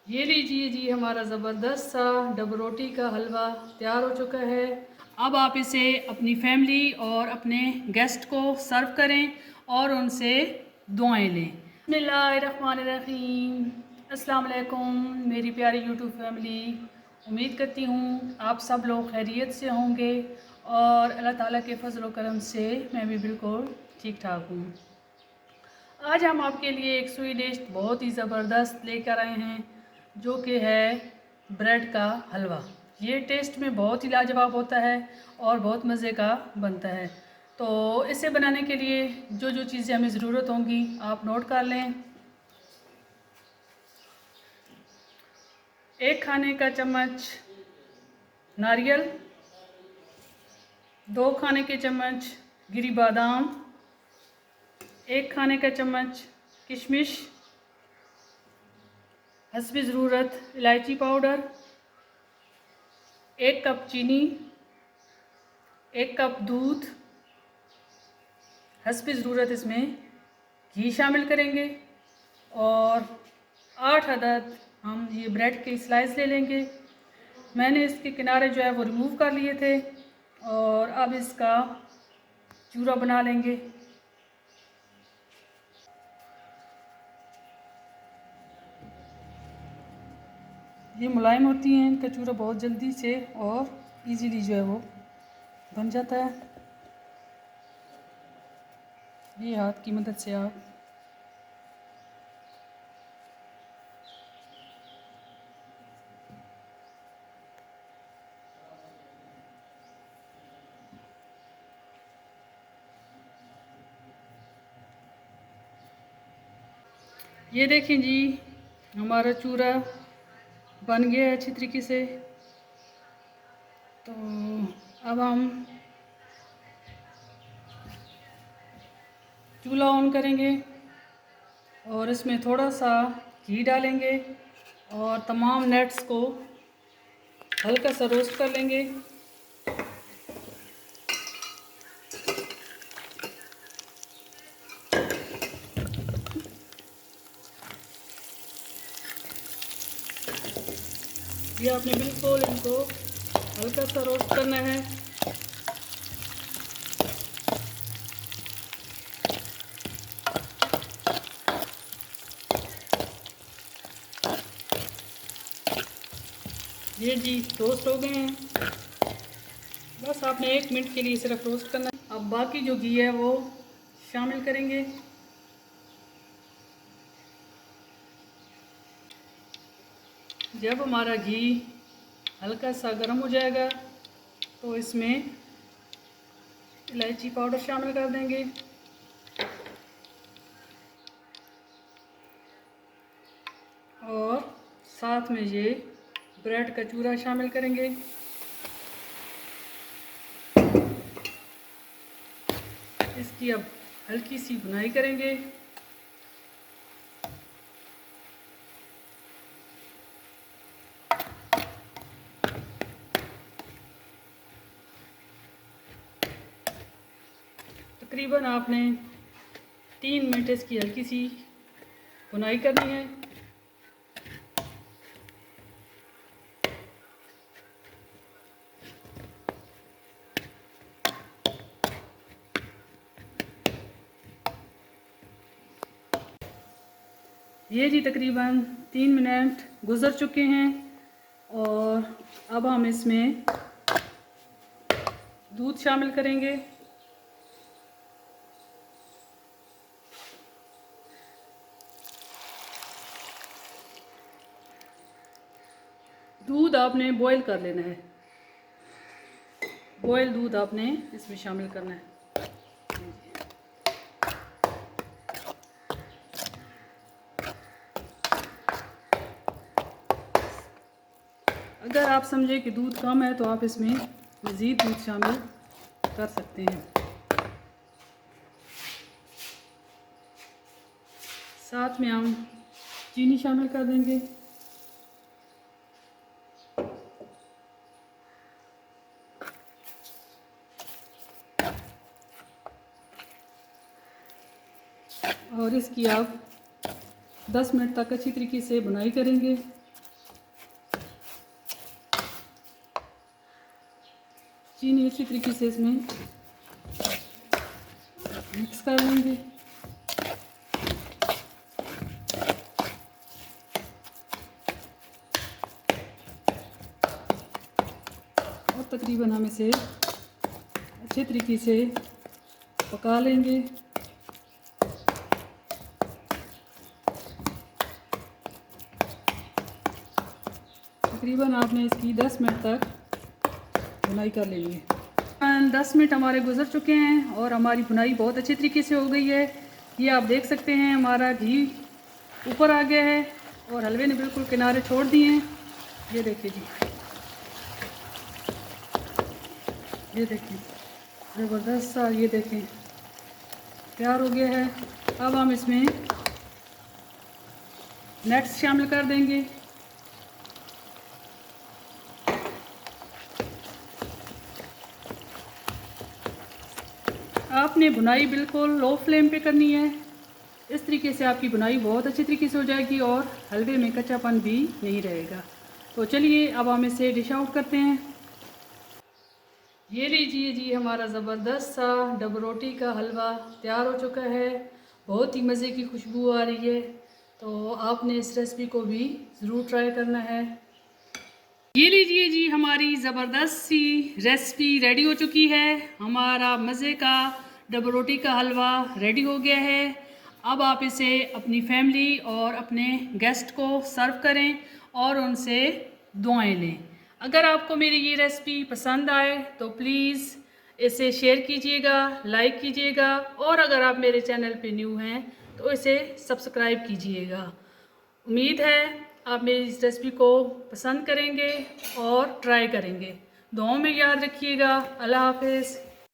ये लीजिए जी, हमारा ज़बरदस्त सा डबल रोटी का हलवा तैयार हो चुका है। अब आप इसे अपनी फैमिली और अपने गेस्ट को सर्व करें और उनसे दुआएं लें। बिस्मिल्लाहिर्रहमानिर्रहीम। अस्सलाम वालेकुम मेरी प्यारी यूट्यूब फैमिली। उम्मीद करती हूँ आप सब लोग खैरियत से होंगे और अल्लाह ताला के फजल व करम से मैं भी बिल्कुल ठीक ठाक हूँ। आज हम आपके लिए एक स्वीट डिश बहुत ही ज़बरदस्त लेकर आए हैं, जो कि है ब्रेड का हलवा। ये टेस्ट में बहुत ही लाजवाब होता है और बहुत मज़े का बनता है। तो इसे बनाने के लिए जो जो चीज़ें हमें ज़रूरत होंगी आप नोट कर लें। 1 खाने का चम्मच नारियल, 2 खाने के चम्मच गिरी बादाम, 1 खाने का चम्मच किशमिश, हस्बे ज़रूरत इलायची पाउडर, 1 कप चीनी, 1 कप दूध, हस्बे ज़रूरत इसमें घी शामिल करेंगे और 8 अदद हम ये ब्रेड के स्लाइस ले लेंगे। मैंने इसके किनारे जो है वो रिमूव कर लिए थे और अब इसका चूरा बना लेंगे। ये मुलायम होती हैं, इनका चूरा बहुत जल्दी से और इजीली जो है वो बन जाता है। ये हाथ की मदद से आप ये देखें जी, हमारा चूरा बन गया है अच्छी तरीके से। तो अब हम चूल्हा ऑन करेंगे और इसमें थोड़ा सा घी डालेंगे और तमाम नट्स को हल्का सा रोस्ट कर लेंगे। ये आपने बिल्कुल इनको हल्का सा रोस्ट करना है। ये जी रोस्ट हो गए हैं, बस आपने 1 मिनट के लिए सिर्फ रोस्ट करना है। अब बाकी जो घी है वो शामिल करेंगे। जब हमारा घी हल्का सा गर्म हो जाएगा तो इसमें इलायची पाउडर शामिल कर देंगे और साथ में ये ब्रेड का चूरा शामिल करेंगे। इसकी अब हल्की सी भुनाई करेंगे। तकरीबन आपने 3 मिनट इसकी हल्की सी भुनाई करनी है। ये जी तकरीबन 3 मिनट गुज़र चुके हैं और अब हम इसमें दूध शामिल करेंगे। दूध आपने बॉईल कर लेना है, बॉयल दूध आपने इसमें शामिल करना है। अगर आप समझे कि दूध कम है तो आप इसमें मज़ीद दूध शामिल कर सकते हैं। साथ में हम चीनी शामिल कर देंगे। और इसकी आप 10 मिनट तक अच्छी तरीके से भुनाई करेंगे। चीनी अच्छी तरीके से इसमें मिक्स कर लेंगे। और तकरीबन हम इसे अच्छे तरीके से पका लेंगे। तकरीबन आपने इसकी 10 मिनट तक भुनाई कर लेनी है। 10 मिनट हमारे गुजर चुके हैं और हमारी भुनाई बहुत अच्छी तरीके से हो गई है। ये आप देख सकते हैं हमारा घी ऊपर आ गया है और हलवे ने बिल्कुल किनारे छोड़ दिए हैं। ये देखिए जी, ये देखिए ज़बरदस्त सा, ये देखें तैयार हो गया है। अब हम इसमें नट्स शामिल कर देंगे। आपने बुनाई बिल्कुल लो फ्लेम पे करनी है। इस तरीके से आपकी बुनाई बहुत अच्छी तरीके से हो जाएगी और हलवे में कच्चापन भी नहीं रहेगा। तो चलिए अब हम इसे डिश आउट करते हैं। ये लीजिए जी, हमारा ज़बरदस्त सा डबल रोटी का हलवा तैयार हो चुका है। बहुत ही मज़े की खुशबू आ रही है। तो आपने इस रेसिपी को भी ज़रूर ट्राई करना है। ये लीजिए जी, हमारी ज़बरदस्त सी रेसिपी रेडी हो चुकी है। हमारा मज़े का डबल रोटी का हलवा रेडी हो गया है। अब आप इसे अपनी फैमिली और अपने गेस्ट को सर्व करें और उनसे दुआएं लें। अगर आपको मेरी ये रेसिपी पसंद आए तो प्लीज़ इसे शेयर कीजिएगा, लाइक कीजिएगा और अगर आप मेरे चैनल पे न्यू हैं तो इसे सब्सक्राइब कीजिएगा। उम्मीद है आप मेरी इस रेसिपी को पसंद करेंगे और ट्राई करेंगे। दुआओं में याद रखिएगा। अल्लाह हाफ़िज़।